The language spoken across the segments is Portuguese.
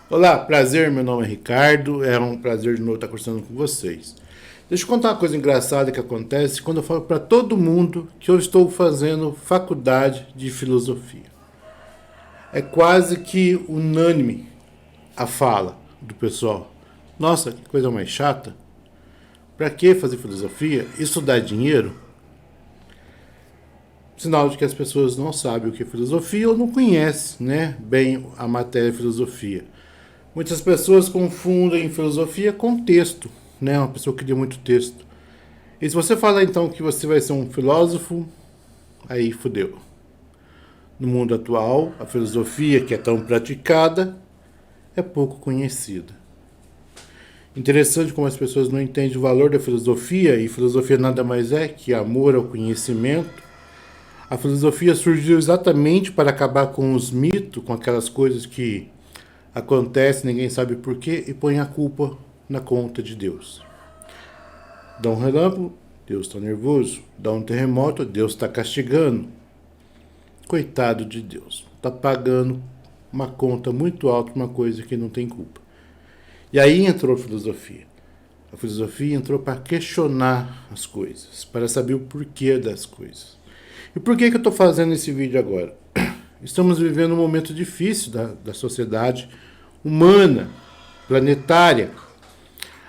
Olá, prazer, meu nome é Ricardo, é um prazer de novo estar conversando com vocês. Deixa eu contar uma coisa engraçada que acontece quando eu falo para todo mundo que eu estou fazendo faculdade de filosofia. É quase que unânime a fala do pessoal. Nossa, que coisa mais chata. Para que fazer filosofia? Isso dá dinheiro? Sinal de que as pessoas não sabem o que é filosofia ou não conhecem, né, bem a matéria filosofia. Muitas pessoas confundem filosofia com texto, né? Uma pessoa que lê muito texto. E se você falar então que você vai ser um filósofo, aí fudeu. No mundo atual, a filosofia que é tão praticada é pouco conhecida. Interessante como as pessoas não entendem o valor da filosofia, e filosofia nada mais é que amor ao conhecimento. A filosofia surgiu exatamente para acabar com os mitos, com aquelas coisas que acontecem, ninguém sabe porquê, e põe a culpa na conta de Deus. Dá um relâmpago, Deus está nervoso. Dá um terremoto, Deus está castigando. Coitado de Deus. Está pagando uma conta muito alta por uma coisa que não tem culpa. E aí entrou a filosofia. A filosofia entrou para questionar as coisas, para saber o porquê das coisas. E por que eu estou fazendo esse vídeo agora? Estamos vivendo um momento difícil da sociedade humana, planetária.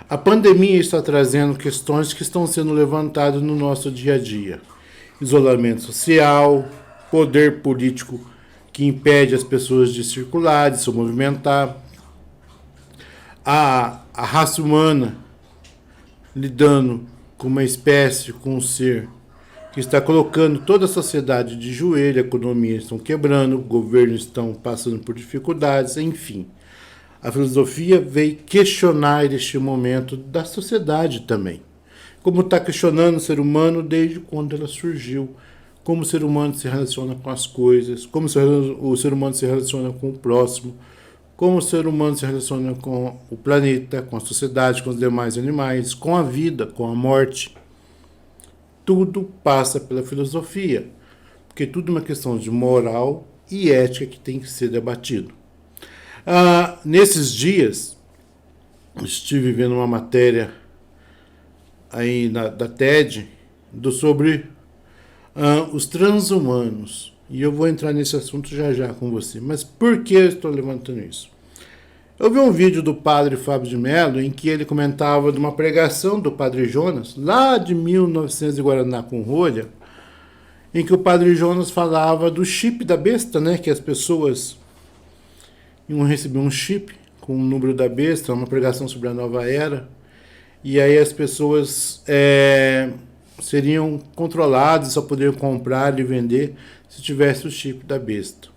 A pandemia está trazendo questões que estão sendo levantadas no nosso dia a dia. Isolamento social, poder político que impede as pessoas de circular, de se movimentar, a raça humana lidando com uma espécie, com um ser que está colocando toda a sociedade de joelho, a economia estão quebrando, governos estão passando por dificuldades, enfim. A filosofia veio questionar este momento da sociedade também. Como está questionando o ser humano desde quando ela surgiu. Como o ser humano se relaciona com as coisas. Como o ser humano se relaciona com o próximo. Como o ser humano se relaciona com o planeta, com a sociedade, com os demais animais, com a vida, com a morte. Tudo passa pela filosofia. Porque tudo é uma questão de moral e ética que tem que ser debatido. Nesses dias, estive vendo uma matéria aí da TED sobre os transhumanos. E eu vou entrar nesse assunto já já com você. Mas por que eu estou levantando isso? Eu vi um vídeo do padre Fábio de Mello em que ele comentava de uma pregação do padre Jonas, lá de 1900 e Guaraná com rolha, em que o padre Jonas falava do chip da besta, né? Que as pessoas iam receber um chip com o número da besta, uma pregação sobre a nova era, e aí as pessoas seriam controladas, só poderiam comprar e vender se tivesse o chip da besta.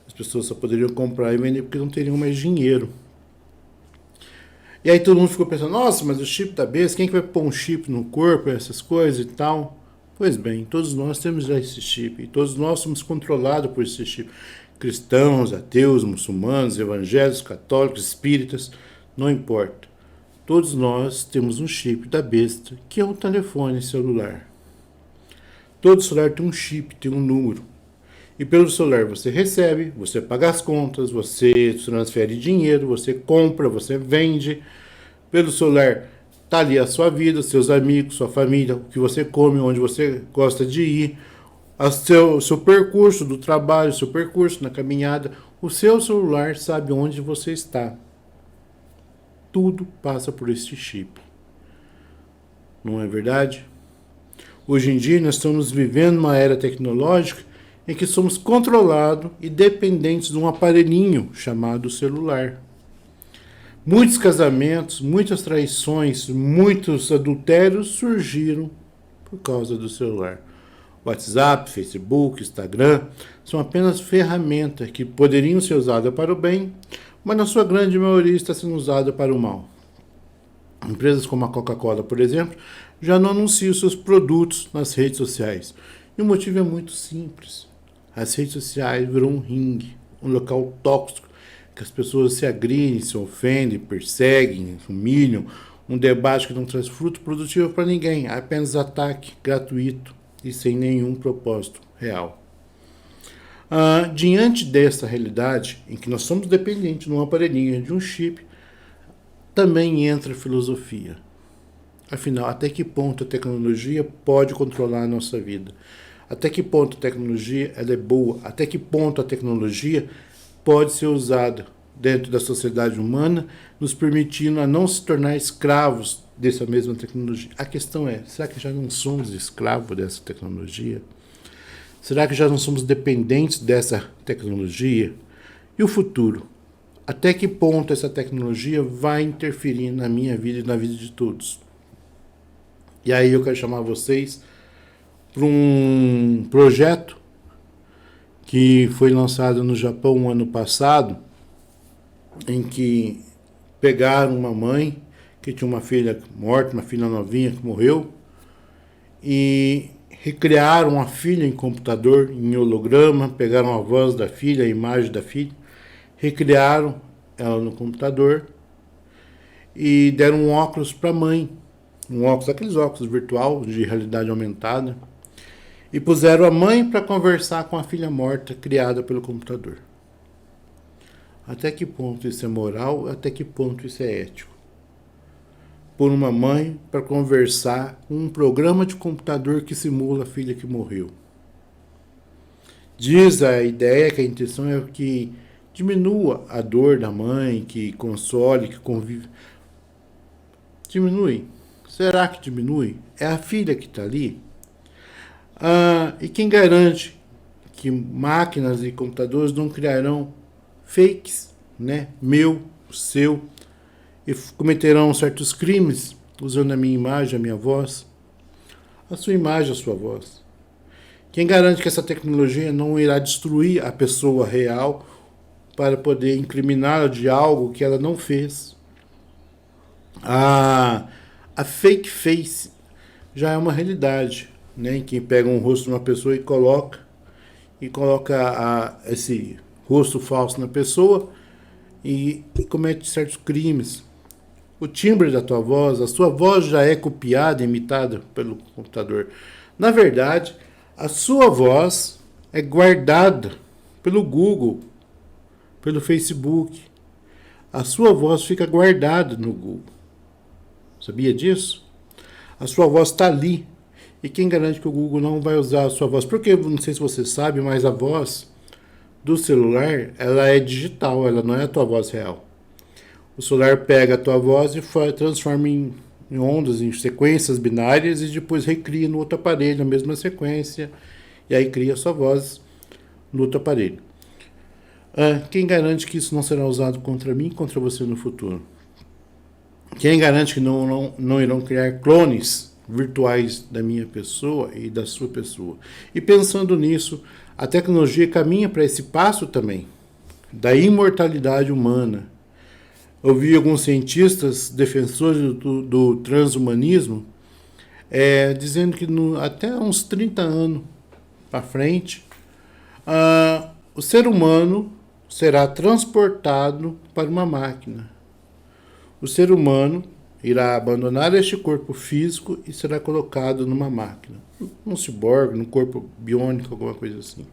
As pessoas só poderiam comprar e vender porque não teriam mais dinheiro. E aí todo mundo ficou pensando, nossa, mas o chip da besta, quem que vai pôr um chip no corpo, essas coisas e tal? Pois bem, todos nós temos já esse chip, e todos nós somos controlados por esse chip. Cristãos, ateus, muçulmanos, evangélicos, católicos, espíritas, não importa. Todos nós temos um chip da besta, que é um telefone celular. Todo celular tem um chip, tem um número. E pelo celular você recebe, você paga as contas, você transfere dinheiro, você compra, você vende. Pelo celular está ali a sua vida, seus amigos, sua família, o que você come, onde você gosta de ir, o seu percurso do trabalho, o seu percurso na caminhada. O seu celular sabe onde você está. Tudo passa por esse chip. Não é verdade? Hoje em dia nós estamos vivendo uma era tecnológica em que somos controlados e dependentes de um aparelhinho chamado celular. Muitos casamentos, muitas traições, muitos adultérios surgiram por causa do celular. WhatsApp, Facebook, Instagram são apenas ferramentas que poderiam ser usadas para o bem, mas na sua grande maioria está sendo usada para o mal. Empresas como a Coca-Cola, por exemplo, já não anunciam seus produtos nas redes sociais. E o motivo é muito simples. As redes sociais viram um ringue, um local tóxico, que as pessoas se agridem, se ofendem, perseguem, humilham, um debate que não traz fruto produtivo para ninguém, apenas ataque gratuito e sem nenhum propósito real. Diante dessa realidade, em que nós somos dependentes de um aparelhinho, de um chip, também entra a filosofia. Afinal, até que ponto a tecnologia pode controlar a nossa vida? Até que ponto a tecnologia ela é boa? Até que ponto a tecnologia pode ser usada dentro da sociedade humana, nos permitindo a não se tornar escravos dessa mesma tecnologia? A questão é, será que já não somos escravos dessa tecnologia? Será que já não somos dependentes dessa tecnologia? E o futuro? Até que ponto essa tecnologia vai interferir na minha vida e na vida de todos? E aí eu quero chamar vocês para um projeto que foi lançado no Japão ano passado, em que pegaram uma mãe que tinha uma filha morta, uma filha novinha que morreu, e recriaram a filha em computador, em holograma, pegaram a voz da filha, a imagem da filha, recriaram ela no computador e deram um óculos para a mãe, um óculos, aqueles óculos virtual de realidade aumentada, e puseram a mãe para conversar com a filha morta criada pelo computador. Até que ponto isso é moral? Até que ponto isso é ético? Por uma mãe para conversar com um programa de computador que simula a filha que morreu. Diz a ideia que a intenção é que diminua a dor da mãe, que console, que convive. Diminui. Será que diminui? É a filha que está ali? E quem garante que máquinas e computadores não criarão fakes, né? Meu, seu, e cometerão certos crimes usando a minha imagem, a minha voz, a sua imagem, a sua voz. Quem garante que essa tecnologia não irá destruir a pessoa real para poder incriminá-la de algo que ela não fez? A fake face já é uma realidade, né? Quem pega um rosto de uma pessoa e coloca esse rosto falso na pessoa e comete certos crimes. O timbre da tua voz, a sua voz já é copiada, imitada pelo computador. Na verdade, a sua voz é guardada pelo Google, pelo Facebook. A sua voz fica guardada no Google. Sabia disso? A sua voz está ali. E quem garante que o Google não vai usar a sua voz? Porque, não sei se você sabe, mas a voz do celular, ela é digital, ela não é a tua voz real. O celular pega a tua voz e transforma em ondas, em sequências binárias e depois recria no outro aparelho a mesma sequência e aí cria a sua voz no outro aparelho. Quem garante que isso não será usado contra mim e contra você no futuro? Quem garante que não irão criar clones virtuais da minha pessoa e da sua pessoa? E pensando nisso, a tecnologia caminha para esse passo também, da imortalidade humana. Eu vi alguns cientistas defensores do transhumanismo dizendo que até uns 30 anos para frente, o ser humano será transportado para uma máquina. O ser humano irá abandonar este corpo físico e será colocado numa máquina, num ciborgue, num corpo biônico, alguma coisa assim.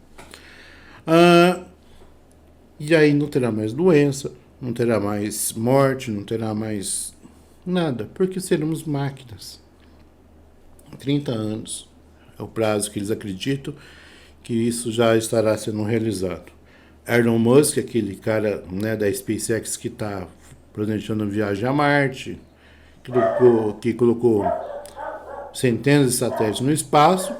E aí não terá mais doença, não terá mais morte, não terá mais nada, porque seremos máquinas. 30 anos é o prazo que eles acreditam que isso já estará sendo realizado. Elon Musk, aquele cara, né, da SpaceX que está planejando viagem a Marte, que colocou centenas de satélites no espaço,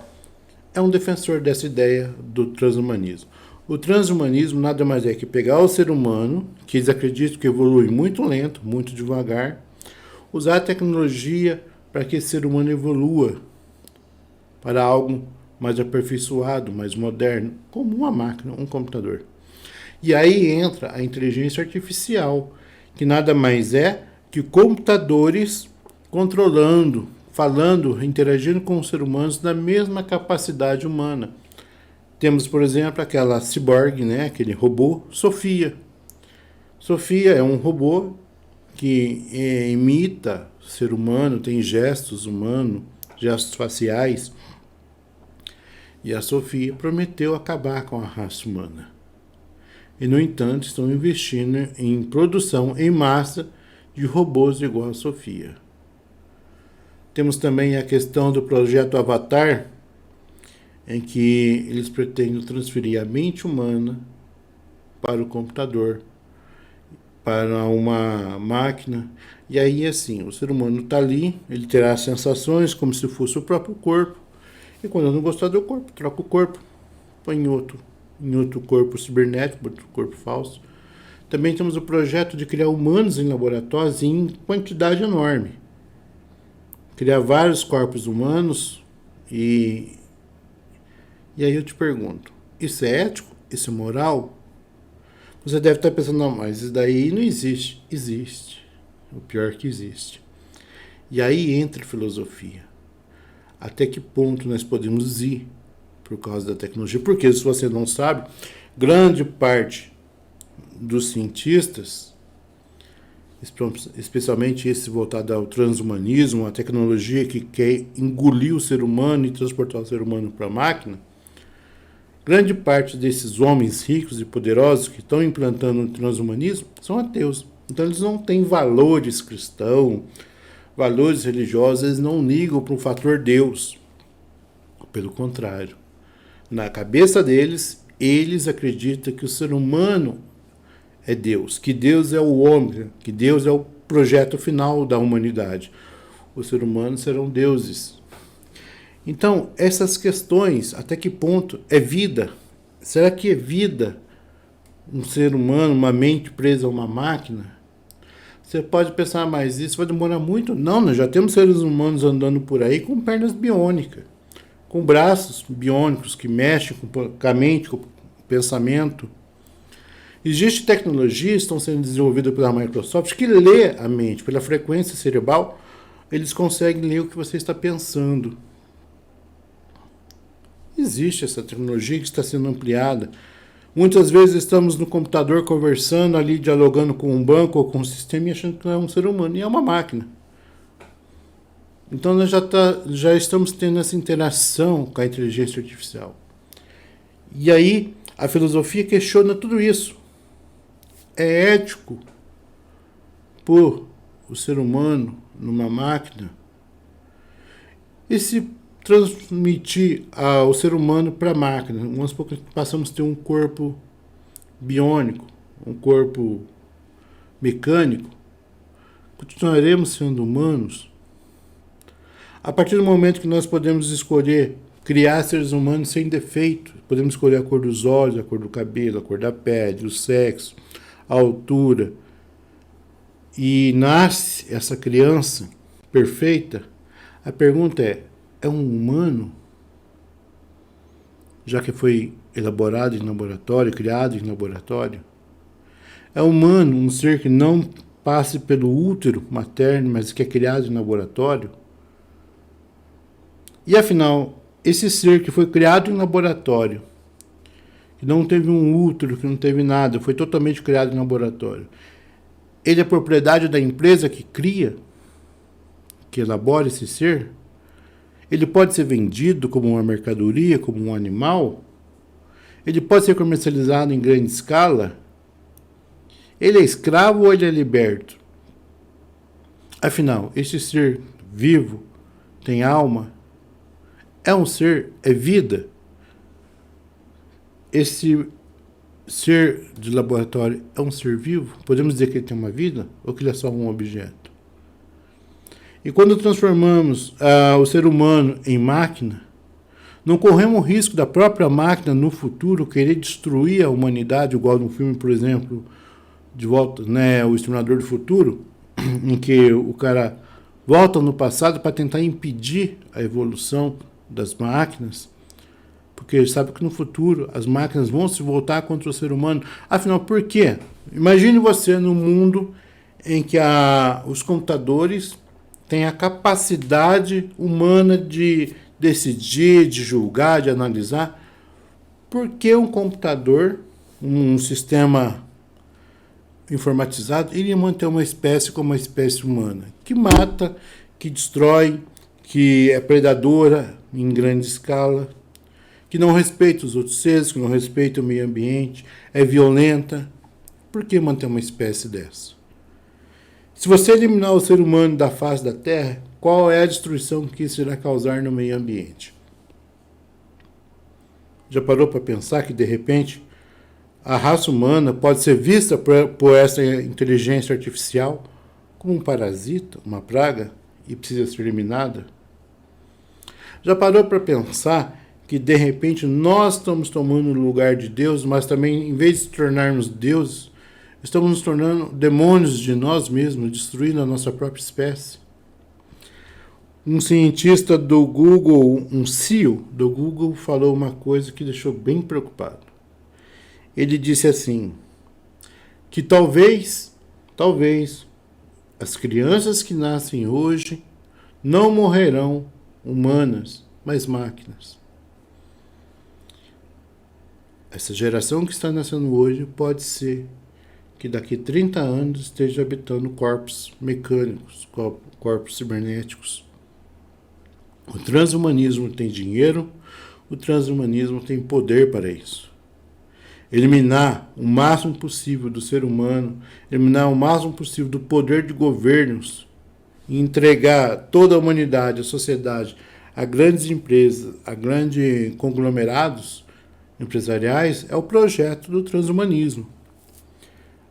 é um defensor dessa ideia do transhumanismo. O transhumanismo nada mais é que pegar o ser humano, que eles acreditam que evolui muito lento, muito devagar, usar a tecnologia para que esse ser humano evolua para algo mais aperfeiçoado, mais moderno, como uma máquina, um computador. E aí entra a inteligência artificial, que nada mais é que computadores controlando, falando, interagindo com os seres humanos na mesma capacidade humana. Temos, por exemplo, aquela ciborgue, né, aquele robô, Sofia. Sofia é um robô que imita o ser humano, tem gestos humanos, gestos faciais. e a Sofia prometeu acabar com a raça humana. E, no entanto, estão investindo em produção em massa de robôs igual a Sofia. Temos também a questão do projeto Avatar, em que eles pretendem transferir a mente humana para o computador, para uma máquina. E aí, assim, o ser humano está ali, ele terá sensações como se fosse o próprio corpo. E quando não gostar do corpo, troca o corpo, põe em outro corpo cibernético, outro corpo falso. Também temos o projeto de criar humanos em laboratórios em quantidade enorme. Criar vários corpos humanos e aí eu te pergunto, isso é ético? Isso é moral? Você deve estar pensando, não, mas isso daí não existe. Existe. O pior que existe. E aí entra a filosofia. Até que ponto nós podemos ir por causa da tecnologia? Porque, se você não sabe, grande parte dos cientistas, especialmente esse voltado ao transhumanismo, a tecnologia que quer engolir o ser humano e transportar o ser humano para a máquina, grande parte desses homens ricos e poderosos que estão implantando o transhumanismo são ateus. Então eles não têm valores cristãos, valores religiosos, eles não ligam para o fator Deus. Pelo contrário, na cabeça deles, eles acreditam que o ser humano é Deus, que Deus é o homem, que Deus é o projeto final da humanidade. Os seres humanos serão deuses. Então, essas questões, até que ponto é vida? Será que é vida um ser humano, uma mente presa a uma máquina? Você pode pensar, mas isso vai demorar muito? Não, nós já temos seres humanos andando por aí com pernas biônicas, com braços biônicos que mexem com a mente, com o pensamento. Existem tecnologias que estão sendo desenvolvidas pela Microsoft que lê a mente, pela frequência cerebral, eles conseguem ler o que você está pensando. Existe essa tecnologia que está sendo ampliada. Muitas vezes estamos no computador conversando ali, dialogando com um banco ou com um sistema e achando que não é um ser humano, e é uma máquina. Então nós já estamos tendo essa interação com a inteligência artificial. E aí a filosofia questiona tudo isso. É ético pôr o ser humano numa máquina? E se transmitir o ser humano para a máquina? Vamos supor que passamos a ter um corpo biônico, um corpo mecânico. Continuaremos sendo humanos? A partir do momento que nós podemos escolher criar seres humanos sem defeito, podemos escolher a cor dos olhos, a cor do cabelo, a cor da pele, o sexo, a altura, e nasce essa criança perfeita, a pergunta é um humano? Já que foi elaborado em laboratório, criado em laboratório? É humano um ser que não passe pelo útero materno, mas que é criado em laboratório? E afinal, esse ser que foi criado em laboratório, que não teve um útero, que não teve nada, foi totalmente criado em laboratório, ele é propriedade da empresa que cria, que elabora esse ser? Ele pode ser vendido como uma mercadoria, como um animal? Ele pode ser comercializado em grande escala? Ele é escravo ou ele é liberto? Afinal, esse ser vivo tem alma? É um ser? É vida? Esse ser de laboratório é um ser vivo? Podemos dizer que ele tem uma vida? Ou que ele é só um objeto? E quando transformamos o ser humano em máquina, não corremos o risco da própria máquina no futuro querer destruir a humanidade, igual no filme, por exemplo, De Volta, né, O Exterminador do Futuro, em que o cara volta no passado para tentar impedir a evolução das máquinas, porque ele sabe que no futuro as máquinas vão se voltar contra o ser humano. Afinal, por quê? Imagine você num mundo em que os computadores têm a capacidade humana de decidir, de julgar, de analisar. Por que um computador, um sistema informatizado, iria manter uma espécie como a espécie humana, que mata, que destrói, que é predadora em grande escala, que não respeita os outros seres, que não respeita o meio ambiente, é violenta. Por que manter uma espécie dessa? Se você eliminar o ser humano da face da Terra, qual é a destruição que isso irá causar no meio ambiente? Já parou para pensar que, de repente, a raça humana pode ser vista por essa inteligência artificial como um parasita, uma praga, e precisa ser eliminada? Já parou para pensar que, de repente, nós estamos tomando o lugar de Deus, mas também, em vez de se tornarmos deuses, estamos nos tornando demônios de nós mesmos, destruindo a nossa própria espécie? Um cientista do Google, um CEO do Google, falou uma coisa que deixou bem preocupado. Ele disse assim, que talvez, as crianças que nascem hoje não morrerão humanas, mas máquinas. Essa geração que está nascendo hoje pode ser que daqui a 30 anos esteja habitando corpos mecânicos, corpos cibernéticos. O transhumanismo tem dinheiro, o transhumanismo tem poder para isso. Eliminar o máximo possível do ser humano, eliminar o máximo possível do poder de governos e entregar toda a humanidade, a sociedade, a grandes empresas, a grandes conglomerados empresariais, é o projeto do transhumanismo.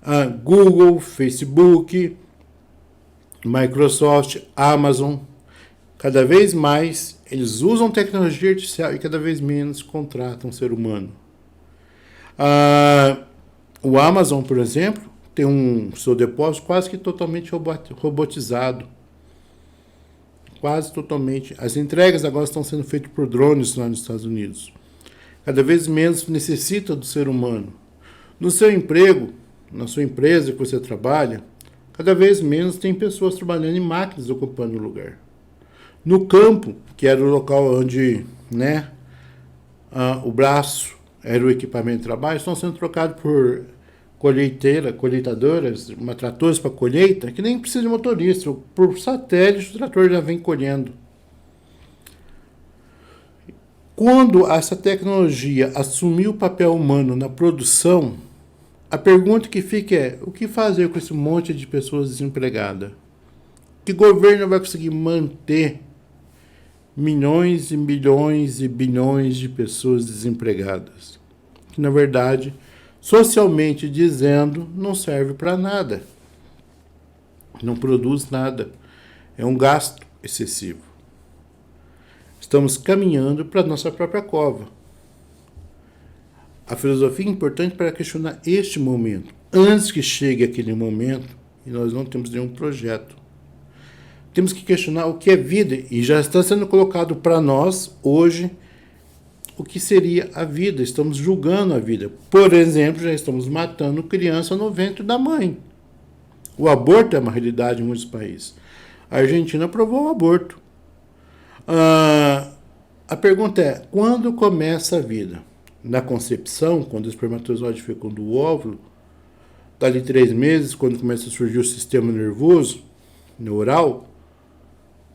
A Google, Facebook, Microsoft, Amazon, cada vez mais eles usam tecnologia artificial e cada vez menos contratam ser humano. O Amazon, por exemplo, tem seu depósito quase que totalmente robotizado. Quase totalmente. As entregas agora estão sendo feitas por drones lá nos Estados Unidos. Cada vez menos necessita do ser humano. No seu emprego, na sua empresa que você trabalha, cada vez menos tem pessoas trabalhando em máquinas ocupando o lugar. No campo, que era o local onde o braço era o equipamento de trabalho, estão sendo trocados por colheitadoras, tratores para colheita, que nem precisa de motorista. Por satélite, o trator já vem colhendo. Quando essa tecnologia assumir o papel humano na produção, a pergunta que fica é, o que fazer com esse monte de pessoas desempregadas? Que governo vai conseguir manter milhões e milhões e bilhões de pessoas desempregadas? Que, na verdade, socialmente dizendo, não serve para nada. Não produz nada. É um gasto excessivo. Estamos caminhando para a nossa própria cova. A filosofia é importante para questionar este momento. Antes que chegue aquele momento, e nós não temos nenhum projeto. Temos que questionar o que é vida, e já está sendo colocado para nós, hoje, o que seria a vida. Estamos julgando a vida. Por exemplo, já estamos matando criança no ventre da mãe. O aborto é uma realidade em muitos países. A Argentina aprovou o aborto. A pergunta é, quando começa a vida? Na concepção, quando o espermatozoide fecunda o óvulo, dali 3 meses, quando começa a surgir o sistema nervoso, neural,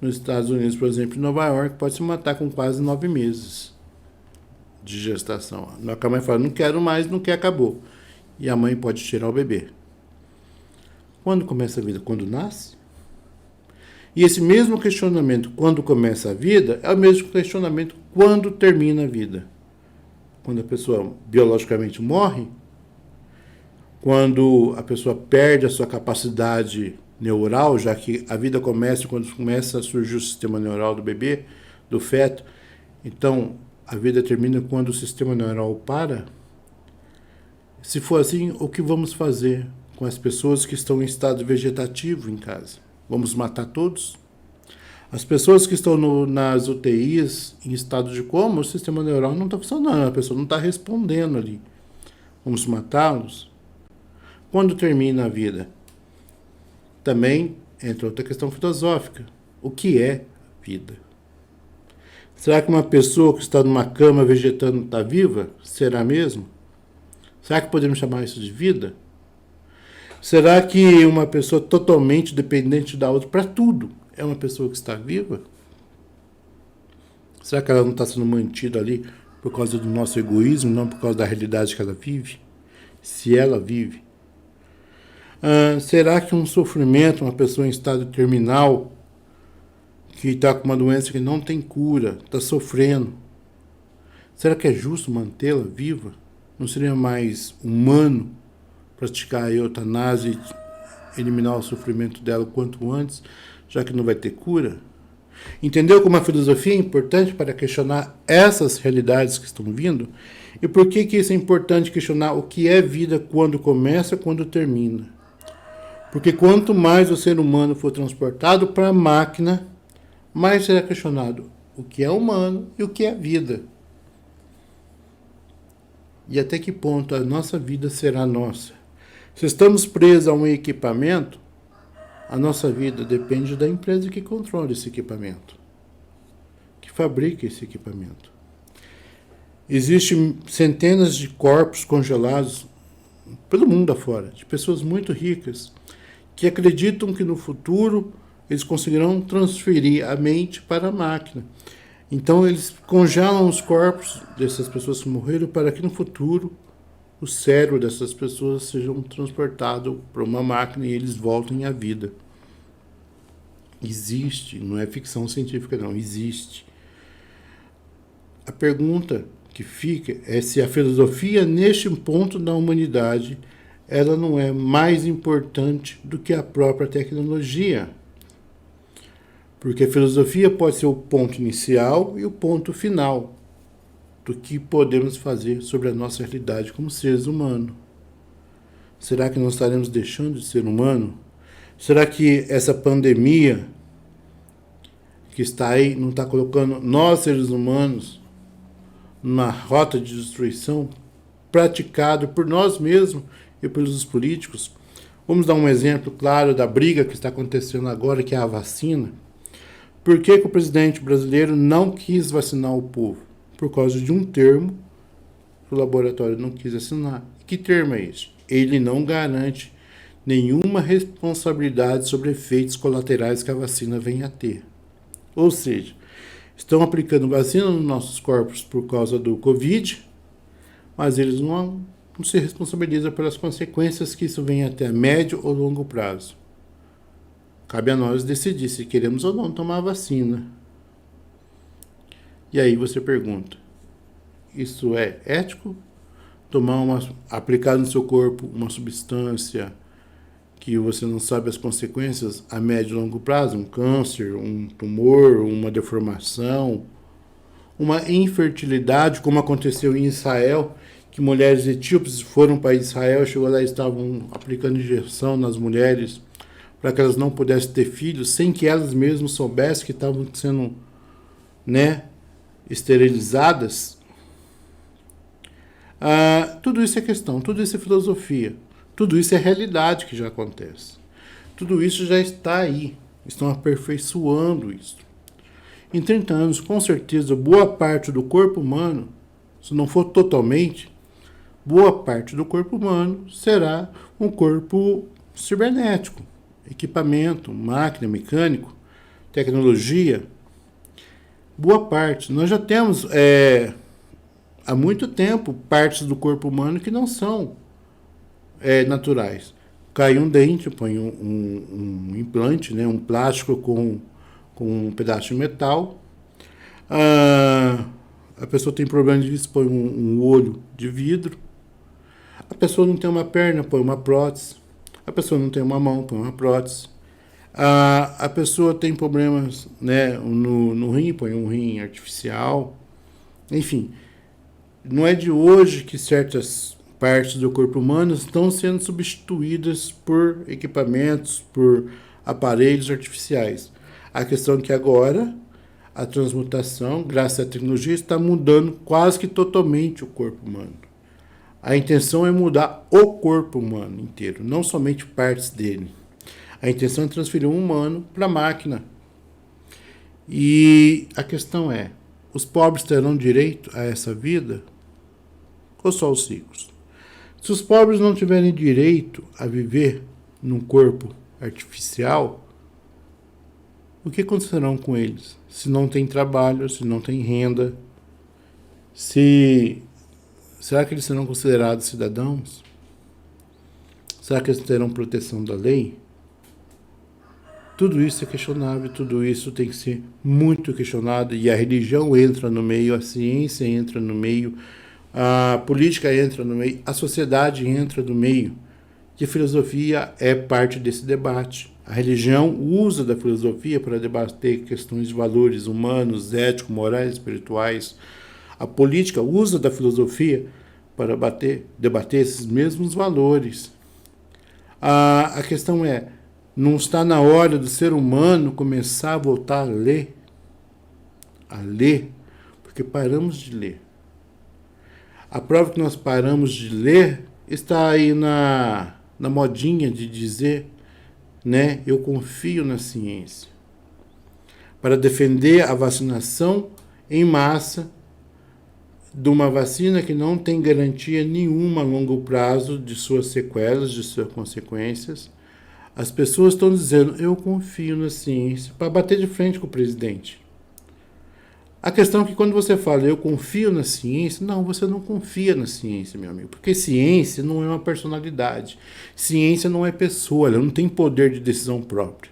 nos Estados Unidos, por exemplo, em Nova York, pode se matar com quase 9 meses de gestação. A mãe fala, não quero mais, não quer, acabou. E a mãe pode tirar o bebê. Quando começa a vida? Quando nasce? E esse mesmo questionamento, quando começa a vida, é o mesmo questionamento quando termina a vida. Quando a pessoa biologicamente morre, quando a pessoa perde a sua capacidade neural, já que a vida começa quando começa a surgir o sistema neural do bebê, do feto. Então, a vida termina quando o sistema neural para. Se for assim, o que vamos fazer com as pessoas que estão em estado vegetativo em casa? Vamos matar todos? As pessoas que estão nas UTIs em estado de coma, o sistema neural não está funcionando, a pessoa não está respondendo ali. Vamos matá-los? Quando termina a vida? Também entra outra questão filosófica. O que é vida? Será que uma pessoa que está numa cama vegetando está viva? Será mesmo? Será que podemos chamar isso de vida? Será que uma pessoa totalmente dependente da outra para tudo é uma pessoa que está viva? Será que ela não está sendo mantida ali por causa do nosso egoísmo, não por causa da realidade que ela vive, se ela vive? Será que um sofrimento, uma pessoa em estado terminal, que está com uma doença que não tem cura, está sofrendo, será que é justo mantê-la viva? Não seria mais humano praticar a eutanásia e eliminar o sofrimento dela o quanto antes, já que não vai ter cura? Entendeu como a filosofia é importante para questionar essas realidades que estão vindo? E por que isso é importante questionar o que é vida quando começa e quando termina? Porque quanto mais o ser humano for transportado para a máquina, mais será questionado o que é humano e o que é vida. E até que ponto a nossa vida será nossa? Se estamos presos a um equipamento, a nossa vida depende da empresa que controla esse equipamento, que fabrica esse equipamento. Existem centenas de corpos congelados pelo mundo afora, de pessoas muito ricas, que acreditam que no futuro eles conseguirão transferir a mente para a máquina. Então eles congelam os corpos dessas pessoas que morreram para que no futuro o cérebro dessas pessoas seja transportado para uma máquina e eles voltem à vida. Existe, não é ficção científica não, existe. A pergunta que fica é se a filosofia, neste ponto da humanidade, ela não é mais importante do que a própria tecnologia. Porque a filosofia pode ser o ponto inicial e o ponto final do que podemos fazer sobre a nossa realidade como seres humanos. Será que não estaremos deixando de ser humano? Será que essa pandemia que está aí não está colocando nós, seres humanos, numa rota de destruição praticado por nós mesmos e pelos políticos? Vamos dar um exemplo claro da briga que está acontecendo agora, que é a vacina. Por que o presidente brasileiro não quis vacinar o povo? Por causa de um termo que o laboratório não quis assinar. Que termo é esse? Ele não garante nenhuma responsabilidade sobre efeitos colaterais que a vacina venha a ter. Ou seja, estão aplicando vacina nos nossos corpos por causa do Covid, mas eles não se responsabilizam pelas consequências que isso venha a ter a médio ou longo prazo. Cabe a nós decidir se queremos ou não tomar a vacina. E aí você pergunta, isso é ético? Aplicar no seu corpo uma substância que você não sabe as consequências a médio e longo prazo, um câncer, um tumor, uma deformação, uma infertilidade, como aconteceu em Israel, que mulheres etíopes foram para Israel, chegou lá e estavam aplicando injeção nas mulheres para que elas não pudessem ter filhos, sem que elas mesmas soubessem que estavam sendo, esterilizadas. Tudo isso é questão, tudo isso é filosofia, tudo isso é realidade que já acontece. Tudo isso já está aí, estão aperfeiçoando isso. Em 30 anos, com certeza, boa parte do corpo humano, se não for totalmente, boa parte do corpo humano será um corpo cibernético. Equipamento, máquina, mecânico, tecnologia, boa parte. Nós já temos há muito tempo partes do corpo humano que não são naturais. Cai um dente, põe um implante, um plástico com um pedaço de metal. A pessoa tem problema de vista, põe um olho de vidro. A pessoa não tem uma perna, põe uma prótese. A pessoa não tem uma mão, põe uma prótese. A pessoa tem problemas no rim, põe um rim artificial. Enfim, não é de hoje que certas partes do corpo humano estão sendo substituídas por equipamentos, por aparelhos artificiais. A questão é que agora a transmutação, graças à tecnologia, está mudando quase que totalmente o corpo humano. A intenção é mudar o corpo humano inteiro, não somente partes dele. A intenção é transferir um humano para a máquina. E a questão é, os pobres terão direito a essa vida? Ou só os ricos? Se os pobres não tiverem direito a viver num corpo artificial, o que acontecerá com eles? Se não tem trabalho, se não tem renda, Se será que eles serão considerados cidadãos? Será que eles terão proteção da lei? Tudo isso é questionável, tudo isso tem que ser muito questionado, e a religião entra no meio, a ciência entra no meio, a política entra no meio, a sociedade entra no meio, e a filosofia é parte desse debate. A religião usa da filosofia para debater questões de valores humanos, éticos, morais, espirituais. A política usa da filosofia para debater esses mesmos valores. A questão é, não está na hora do ser humano começar a voltar a ler? A ler, porque paramos de ler. A prova que nós paramos de ler está aí na modinha de dizer, né, eu confio na ciência. Para defender a vacinação em massa de uma vacina que não tem garantia nenhuma a longo prazo de suas sequelas, de suas consequências. As pessoas estão dizendo, eu confio na ciência, para bater de frente com o presidente. A questão é que quando você fala, eu confio na ciência, não, você não confia na ciência, meu amigo, porque ciência não é uma personalidade. Ciência não é pessoa, ela não tem poder de decisão própria.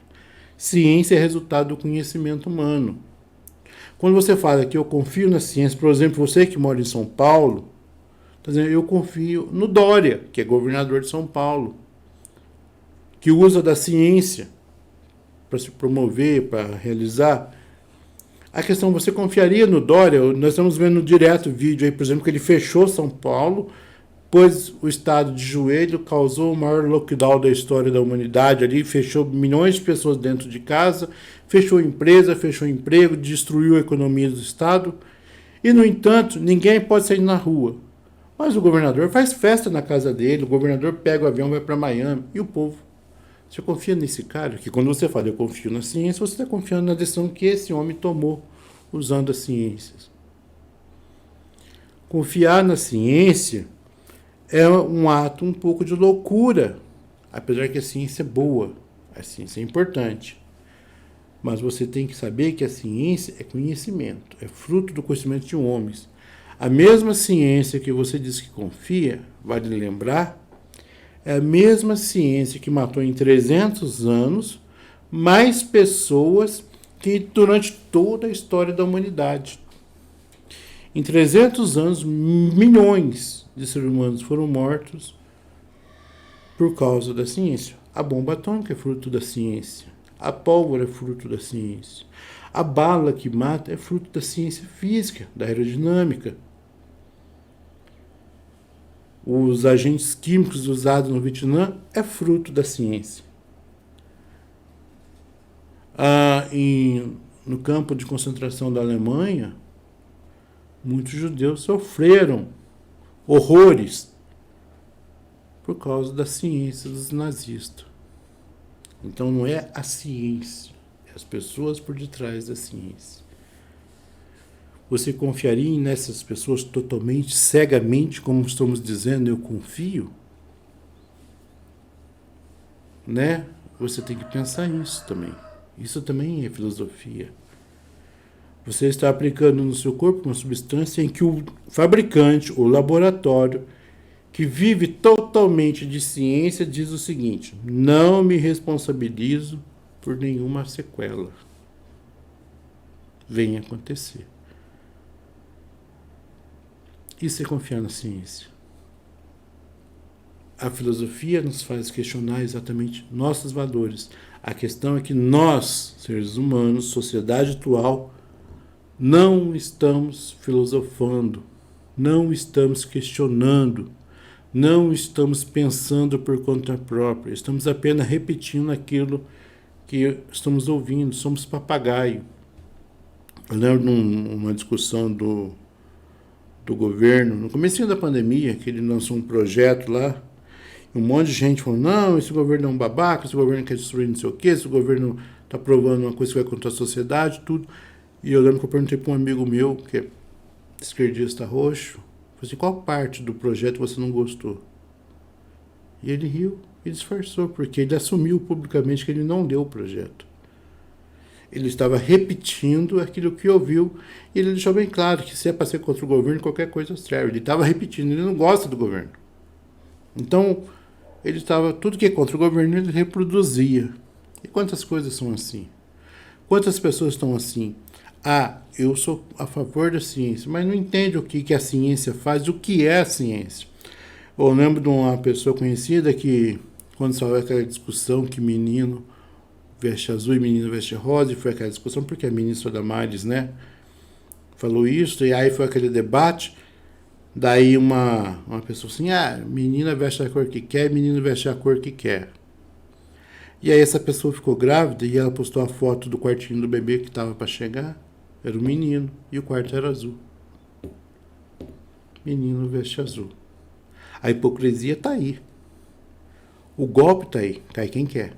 Ciência é resultado do conhecimento humano. Quando você fala que eu confio na ciência, por exemplo, você que mora em São Paulo, está dizendo, eu confio no Dória, que é governador de São Paulo, que usa da ciência para se promover, para realizar. A questão, você confiaria no Dória? Nós estamos vendo direto vídeo aí, por exemplo, que ele fechou São Paulo, pôs o estado de joelho, causou o maior lockdown da história da humanidade ali, fechou milhões de pessoas dentro de casa, fechou empresa, fechou emprego, destruiu a economia do estado. E, no entanto, ninguém pode sair na rua. Mas o governador faz festa na casa dele, o governador pega o avião, vai para Miami, e o povo? Você confia nesse cara? Que quando você fala, eu confio na ciência, você está confiando na decisão que esse homem tomou usando as ciências. Confiar na ciência é um ato um pouco de loucura, apesar que a ciência é boa, a ciência é importante. Mas você tem que saber que a ciência é conhecimento, é fruto do conhecimento de homens. A mesma ciência que você diz que confia, vale lembrar, é a mesma ciência que matou em 300 anos mais pessoas que durante toda a história da humanidade. Em 300 anos, milhões de seres humanos foram mortos por causa da ciência. A bomba atômica é fruto da ciência. A pólvora é fruto da ciência. A bala que mata é fruto da ciência física, da aerodinâmica. Os agentes químicos usados no Vietnã é fruto da ciência. No campo de concentração da Alemanha, muitos judeus sofreram horrores por causa da ciência dos nazistas. Então não é a ciência, é as pessoas por detrás da ciência. Você confiaria nessas pessoas totalmente, cegamente, como estamos dizendo, eu confio? Né? Você tem que pensar nisso também. Isso também é filosofia. Você está aplicando no seu corpo uma substância em que o fabricante, o laboratório, que vive totalmente de ciência, diz o seguinte: não me responsabilizo por nenhuma sequela. Venha acontecer. Isso é confiar na ciência. A filosofia nos faz questionar exatamente nossos valores. A questão é que nós, seres humanos, sociedade atual, não estamos filosofando, não estamos questionando, não estamos pensando por conta própria, estamos apenas repetindo aquilo que estamos ouvindo, somos papagaio. Eu lembro de uma discussão do governo, no começo da pandemia, que ele lançou um projeto lá, um monte de gente falou, não, esse governo é um babaca, esse governo quer destruir não sei o quê, esse governo está provando uma coisa que vai contra a sociedade, tudo. E eu lembro que eu perguntei para um amigo meu, que é esquerdista roxo, falei assim, qual parte do projeto você não gostou? E ele riu e disfarçou, porque ele assumiu publicamente que ele não leu o projeto. Ele estava repetindo aquilo que ouviu e ele deixou bem claro que se é para ser contra o governo, qualquer coisa serve. Ele estava repetindo, ele não gosta do governo. Então, ele estava, tudo que é contra o governo, ele reproduzia. E quantas coisas são assim? Quantas pessoas estão assim? Ah, eu sou a favor da ciência, mas não entende o que a ciência faz, o que é a ciência. Eu lembro de uma pessoa conhecida que, quando saiu aquela discussão que menino veste azul e menino veste rosa, e foi aquela discussão porque a ministra Damares, né, falou isso, e aí foi aquele debate, daí uma pessoa assim, menina veste a cor que quer, menino veste a cor que quer. E aí essa pessoa ficou grávida e ela postou a foto do quartinho do bebê que estava para chegar, era um menino, e o quarto era azul. Menino veste azul. A hipocrisia está aí. O golpe está aí. Cai quem quer.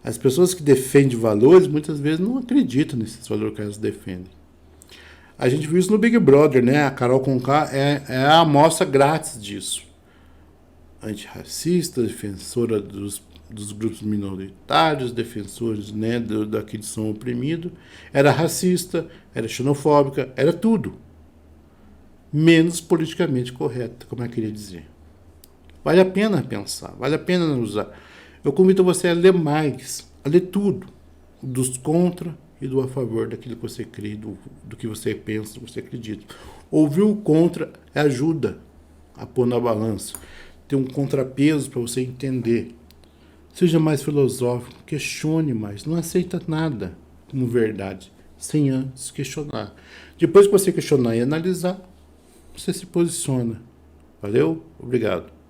As pessoas que defendem valores, muitas vezes não acreditam nesses valores que elas defendem. A gente viu isso no Big Brother, né? A Carol Conká é a amostra grátis disso. Antirracista, defensora dos grupos minoritários, defensores, né, daqueles que são oprimidos. Era racista, era xenofóbica, era tudo. Menos politicamente correta, como eu queria dizer. Vale a pena pensar, vale a pena usar. Eu convido você a ler mais, a ler tudo, dos contra e do a favor daquilo que você crê, do que você pensa, do que você acredita. Ouvir o contra ajuda a pôr na balança, ter um contrapeso para você entender. Seja mais filosófico, questione mais, não aceita nada como verdade, sem antes questionar. Depois que você questionar e analisar, você se posiciona. Valeu? Obrigado.